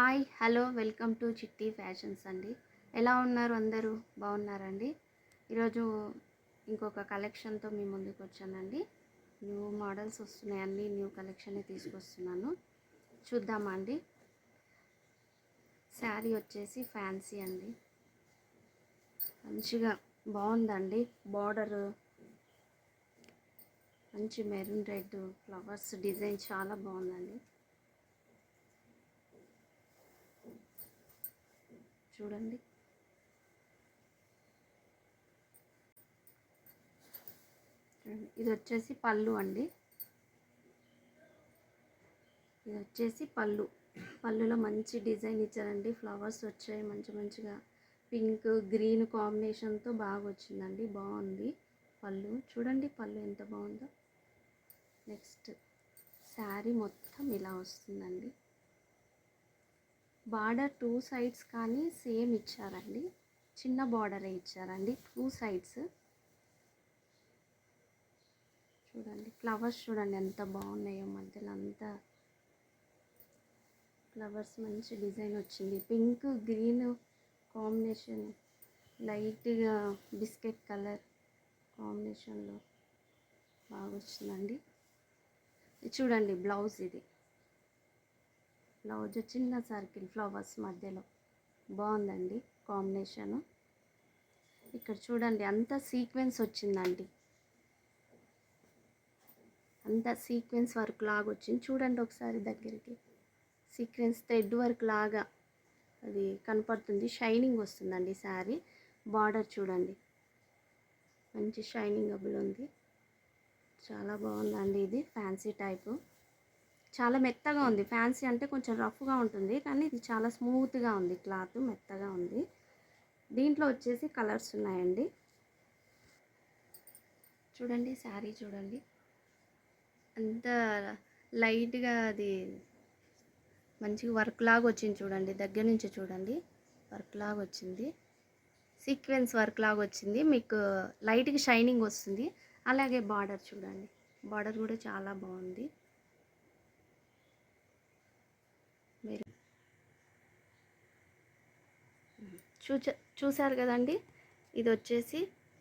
Hi hello welcome to చిట్టి fashions అండి. ఎలా ఉన్నారు అందరూ? బాగున్నారండి? ఈరోజు ఇంకొక కలెక్షన్తో మీ ముందుకు వచ్చానండి. న్యూ మోడల్స్ వస్తున్నాయి, అన్ని న్యూ కలెక్షనే తీసుకొస్తున్నాను. చూద్దామా అండి. శారీ వచ్చేసి ఫ్యాన్సీ అండి, మంచిగా బాగుందండి. బార్డర్ మంచి మెరూన్ రెడ్ ఫ్లవర్స్ డిజైన్ చాలా బాగుందండి. చూడండి, ఇది వచ్చేసి పళ్ళు అండి. ఇది వచ్చేసి పళ్ళులో మంచి డిజైన్ ఇచ్చారండి. ఫ్లవర్స్ వచ్చాయి మంచిగా పింక్ గ్రీన్ కాంబినేషన్తో బాగా వచ్చిందండి. బాగుంది పళ్ళు. చూడండి పళ్ళు ఎంత బాగుందో. నెక్స్ట్ శారీ మొత్తం ఇలా వస్తుందండి. బార్డర్ టూ సైడ్స్ కానీ సేమ్ ఇచ్చారండి, చిన్న బార్డరే ఇచ్చారండి టూ సైడ్స్. చూడండి ఫ్లవర్స్ చూడండి ఎంత బాగున్నాయో, మధ్యలో అంతా ఫ్లవర్స్ మంచి డిజైన్ వచ్చింది. పింక్ గ్రీన్ కాంబినేషన్, లైట్గా బిస్కెట్ కలర్ కాంబినేషన్లో బాగా వచ్చిందండి. చూడండి బ్లౌజ్, ఇది బ్లౌజ్ చిన్న సర్కిల్ ఫ్లవర్స్ మధ్యలో బాగుందండి కాంబినేషను. ఇక్కడ చూడండి అంతా సీక్వెన్స్ వచ్చిందండి, అంతా సీక్వెన్స్ వర్క్ లాగా వచ్చింది. చూడండి ఒకసారి దగ్గరికి, సీక్వెన్స్ థ్రెడ్ వర్క్ లాగా అది కనపడుతుంది. షైనింగ్ వస్తుందండి శారీ. బార్డర్ చూడండి మంచి షైనింగ్ అబుల్ ఉంది. చాలా బాగుందండి. ఇది ఫ్యాన్సీ టైపు, చాలా మెత్తగా ఉంది. ఫ్యాన్సీ అంటే కొంచెం రఫ్గా ఉంటుంది, కానీ ఇది చాలా స్మూత్గా ఉంది. క్లాత్ మెత్తగా ఉంది. దీంట్లో వచ్చేసి కలర్స్ ఉన్నాయండి. చూడండి శారీ చూడండి అంత లైట్గా అది మంచిగా వర్క్ లాగా వచ్చింది. చూడండి దగ్గర నుంచి చూడండి, వర్క్ లాగా వచ్చింది, సీక్వెన్స్ వర్క్ లాగా వచ్చింది. మీకు లైట్గా షైనింగ్ వస్తుంది. అలాగే బార్డర్ చూడండి, బార్డర్ కూడా చాలా బాగుంది. మీరు చూసారు కదండి. ఇది వచ్చేసి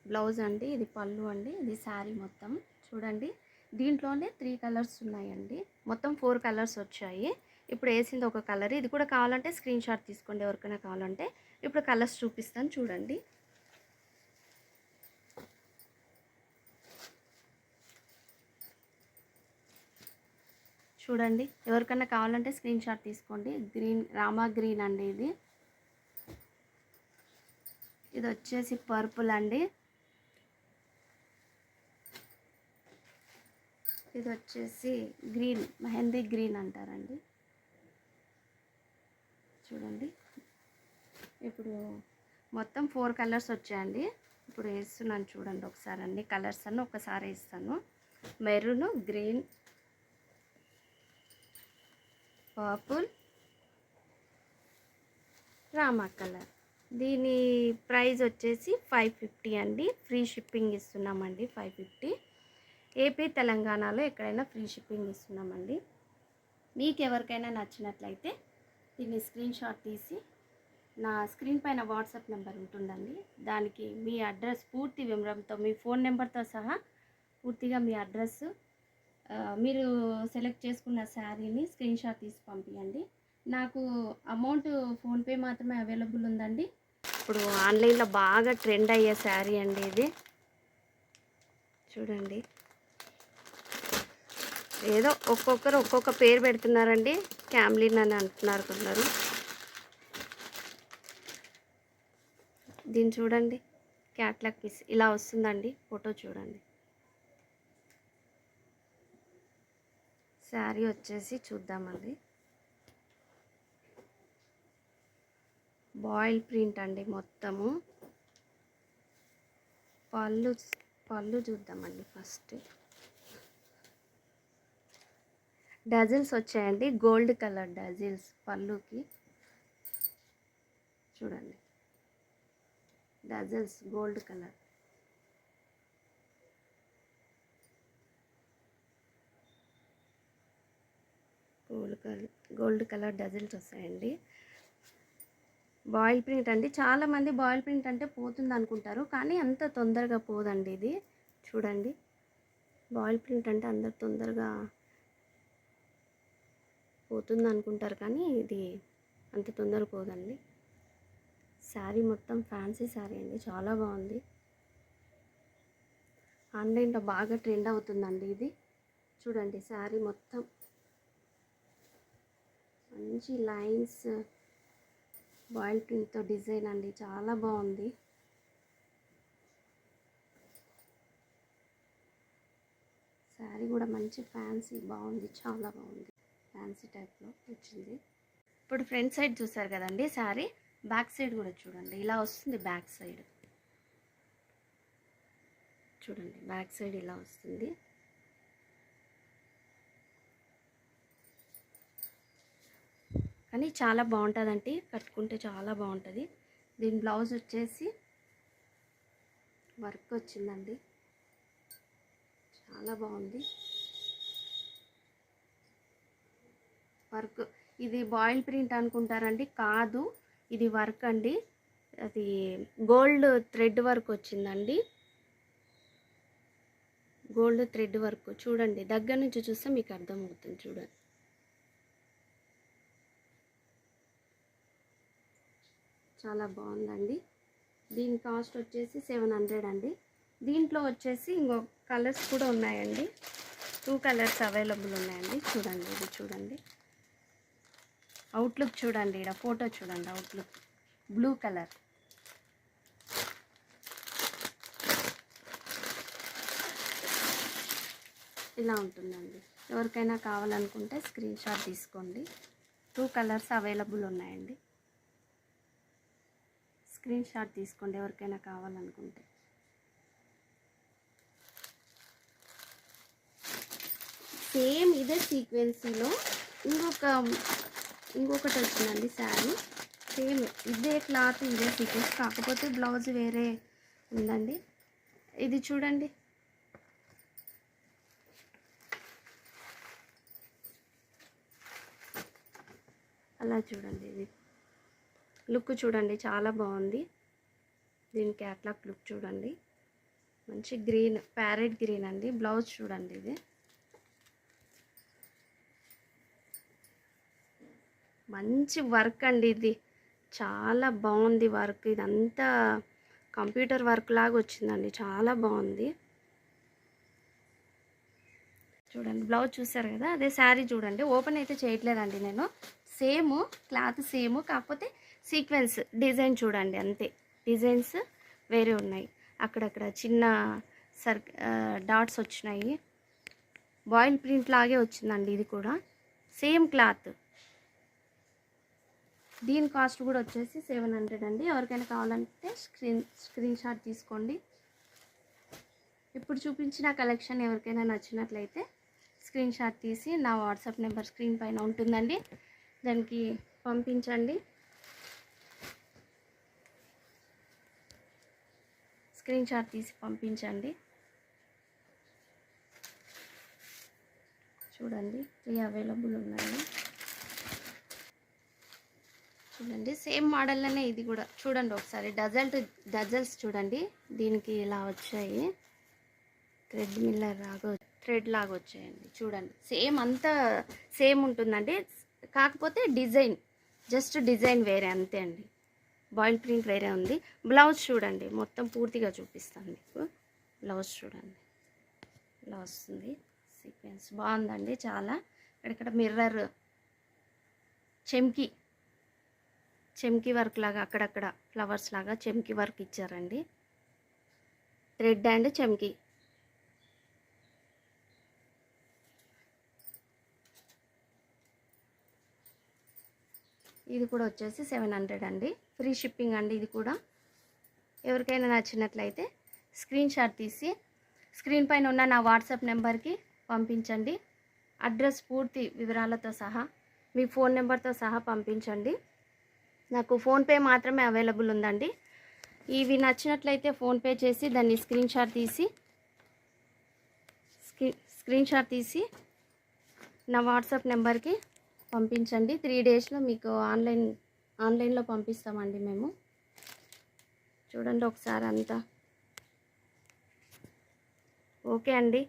బ్లౌజ్ అండి, ఇది పళ్ళు అండి, ఇది శారీ మొత్తం. చూడండి దీంట్లోనే 3 కలర్స్ ఉన్నాయండి, మొత్తం 4 కలర్స్ వచ్చాయి. ఇప్పుడు వేసింది ఒక కలర్. ఇది కూడా కావాలంటే స్క్రీన్ షాట్ తీసుకోండి ఎవరికైనా కావాలంటే. ఇప్పుడు కలర్స్ చూపిస్తాను చూడండి. చూడండి ఎవరికైనా కావాలంటే స్క్రీన్ షాట్ తీసుకోండి. గ్రీన్, రామా గ్రీన్ అండి ఇది. ఇది వచ్చేసి పర్పుల్ అండి. ఇది వచ్చేసి గ్రీన్, మెహందీ గ్రీన్ అంటారండి. చూడండి ఇప్పుడు మొత్తం 4 కలర్స్ వచ్చాయండి. ఇప్పుడు వేస్తున్నాను చూడండి ఒకసారి. అన్ని కలర్స్ అన్నీ ఒకసారి వేస్తాను. Maroon, green, purple, Rama colour. దీని ప్రైస్ వచ్చేసి 550 అండి. ఫ్రీ షిప్పింగ్ ఇస్తున్నామండి. 550. ఏపీ తెలంగాణలో ఎక్కడైనా ఫ్రీ షిప్పింగ్ ఇస్తున్నామండి. మీకు ఎవరికైనా నచ్చినట్లయితే దీన్ని స్క్రీన్ షాట్ తీసి నా స్క్రీన్ పైన వాట్సాప్ నెంబర్ ఉంటుందండి, దానికి మీ అడ్రస్ పూర్తి వివరంతో, మీ ఫోన్ నెంబర్తో సహా పూర్తిగా మీ అడ్రస్, మీరు సెలెక్ట్ చేసుకున్న శారీని స్క్రీన్ షాట్ తీసి పంపించండి. నాకు అమౌంట్ ఫోన్పే మాత్రమే అవైలబుల్ ఉందండి. ఇప్పుడు ఆన్లైన్లో బాగా ట్రెండ్ అయ్యే శారీ అండి ఇది. చూడండి ఏదో ఒక్కొక్కరు ఒక్కొక్క పేరు పెడుతున్నారండి. క్యామ్లిన్ అని అంటున్నారు కొందరు. దీన్ని చూడండి, క్యాట్లాగ్ పీస్ ఇలా వస్తుందండి. ఫోటో చూడండి. శారీ వచ్చేసి చూద్దామండి. బాయిల్ ప్రింట్ అండి మొత్తము. పళ్ళు చూద్దామండి. ఫస్ట్ డజిల్స్ వచ్చాయండి, గోల్డ్ కలర్ డజిల్స్ పళ్ళుకి. చూడండి dazzles gold colour. Gold colour dazzles వస్తాయండి. బాయిల్ ప్రింట్ అండి. చాలామంది బాయిల్ ప్రింట్ అంటే పోతుంది అనుకుంటారు, కానీ అంత తొందరగా పోదండి. ఇది చూడండి, బాయిల్ ప్రింట్ అంటే అందరు తొందరగా పోతుంది అనుకుంటారు, కానీ ఇది అంత తొందరగా పోదండి. శారీ మొత్తం ఫ్యాన్సీ శారీ అండి, చాలా బాగుంది. ఆన్లైన్లో బాగా ట్రెండ్ అవుతుందండి ఇది. చూడండి, శారీ మొత్తం మంచి లైన్స్ బాయిల్ ప్రింట్తో డిజైన్ అండి, చాలా బాగుంది. శారీ కూడా మంచి ఫ్యాన్సీ బాగుంది, చాలా బాగుంది. ఫ్యాన్సీ టైప్లో వచ్చింది. ఇప్పుడు ఫ్రంట్ సైడ్ చూసారు కదండి శారీ, బ్యాక్ సైడ్ కూడా చూడండి, ఇలా వస్తుంది. బ్యాక్ సైడ్ చూడండి, బ్యాక్ సైడ్ ఇలా వస్తుంది. కానీ చాలా బాగుంటుందండి, కట్టుకుంటే చాలా బాగుంటుంది. దీని బ్లౌజ్ వచ్చేసి వర్క్ వచ్చిందండి, చాలా బాగుంది వర్క్. ఇది బాయిల్ ప్రింట్ అనుకుంటారండి, కాదు, ఇది వర్క్ అండి. అది గోల్డ్ థ్రెడ్ వర్క్ వచ్చిందండి, గోల్డ్ థ్రెడ్ వర్క్. చూడండి, దగ్గర నుంచి చూస్తే మీకు అర్థమవుతుంది. చూడండి, చాలా బాగుందండి. దీని కాస్ట్ వచ్చేసి 700 అండి. దీంట్లో వచ్చేసి ఇంకో కలర్స్ కూడా ఉన్నాయండి, 2 కలర్స్ అవైలబుల్ ఉన్నాయండి. చూడండి, ఇది చూడండి, అవుట్లుక్ చూడండి, ఇక్కడ ఫోటో చూడండి, అవుట్లుక్ బ్లూ కలర్. ఇలా ఉంటుందండి. ఎవరికైనా కావాలనుకుంటే స్క్రీన్ షాట్ తీసుకోండి. 2 కలర్స్ అవైలబుల్ ఉన్నాయండి, స్క్రీన్ షాట్ తీసుకోండి ఎవరికైనా కావాలనుకుంటే. సేమ్ ఇదే సీక్వెన్సీలో ఇంకొకటి వచ్చిందండి శారీ, సేమ్ ఇదే క్లాత్, ఇదే సీక్వెన్స్, కాకపోతే బ్లౌజ్ వేరే ఉందండి. ఇది చూడండి, అలా చూడండి, ఇది లుక్ చూడండి, చాలా బాగుంది. దీని క్యాట్లాగ్ లుక్ చూడండి, మంచి గ్రీన్, ప్యారెట్ గ్రీన్ అండి. బ్లౌజ్ చూడండి, ఇది మంచి వర్క్ అండి, ఇది చాలా బాగుంది వర్క్. ఇదంతా కంప్యూటర్ వర్క్ లాగా వచ్చిందండి, చాలా బాగుంది. చూడండి, బ్లౌజ్ చూసారు కదా, అదే శారీ చూడండి. ఓపెన్ అయితే చేయట్లేదండి నేను, సేమ్ క్లాత్ సేమ్, కాకపోతే సీక్వెన్స్ డిజైన్ చూడండి అంతే, డిజైన్స్ వేరే ఉన్నాయి. అక్కడక్కడ చిన్న డాట్స్ వచ్చినాయి. బాయిల్ ప్రింట్ లాగే వచ్చిందండి ఇది కూడా, సేమ్ క్లాత్. దీని కాస్ట్ కూడా వచ్చేసి 700 అండి. ఎవరికైనా కావాలంటే స్క్రీన్ షాట్ తీసుకోండి. ఇప్పుడు చూపించిన కలెక్షన్ ఎవరికైనా నచ్చినట్లయితే స్క్రీన్ షాట్ తీసి నా వాట్సాప్ నెంబర్ స్క్రీన్ పైన ఉంటుందండి, దానికి పంపించండి. స్క్రీన్ షాట్ తీసి పంపించండి. చూడండి, 3 అవైలబుల్ ఉన్నాయి. చూడండి, సేమ్ మోడల్లోనే ఇది కూడా చూడండి ఒకసారి. డజల్స్ చూడండి, దీనికి ఇలా వచ్చాయి, థ్రెడ్ లాగా వచ్చాయండి. చూడండి, సేమ్ అంతా సేమ్ ఉంటుందండి, కాకపోతే డిజైన్, జస్ట్ డిజైన్ వేరే అంతే అండి. బాయిల్ ప్రింట్ వేరే ఉంది. బ్లౌజ్ చూడండి, మొత్తం పూర్తిగా చూపిస్తాను మీకు. బ్లౌజ్ చూడండి, ఇలా వస్తుంది. సీక్వెన్స్ బాగుందండి చాలా. ఇక్కడ మిర్రర్ చెమ్కి వర్క్ లాగా, అక్కడక్కడ ఫ్లవర్స్ లాగా చెమ్కి వర్క్ ఇచ్చారండి. థ్రెడ్ అండ్ చెమ్కి. ఇది కూడా వచ్చేసి 700 అండి, ఫ్రీ షిప్పింగ్ అండి. ఇది కూడా ఎవరికైనా నచ్చినట్లయితే స్క్రీన్ షాట్ తీసి స్క్రీన్ పైన ఉన్న నా వాట్సాప్ నెంబర్కి పంపించండి. అడ్రస్ పూర్తి వివరాలతో సహా, మీ ఫోన్ నెంబర్తో సహా పంపించండి. నాకు ఫోన్పే మాత్రమే అవైలబుల్ ఉందండి. ఇవి నచ్చినట్లయితే ఫోన్పే చేసి దాన్ని స్క్రీన్ షాట్ తీసి నా వాట్సాప్ నెంబర్కి పంపించండి. 3 డేస్లో మీకు ఆన్లైన్లో పంపిస్తామండి మేము. చూడండి ఒకసారి అంతా. ఓకే అండి.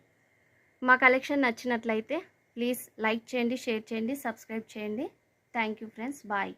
మా కలెక్షన్ నచ్చినట్లయితే ప్లీజ్ లైక్ చేయండి, షేర్ చేయండి, సబ్స్క్రైబ్ చేయండి. Thank you friends. బాయ్.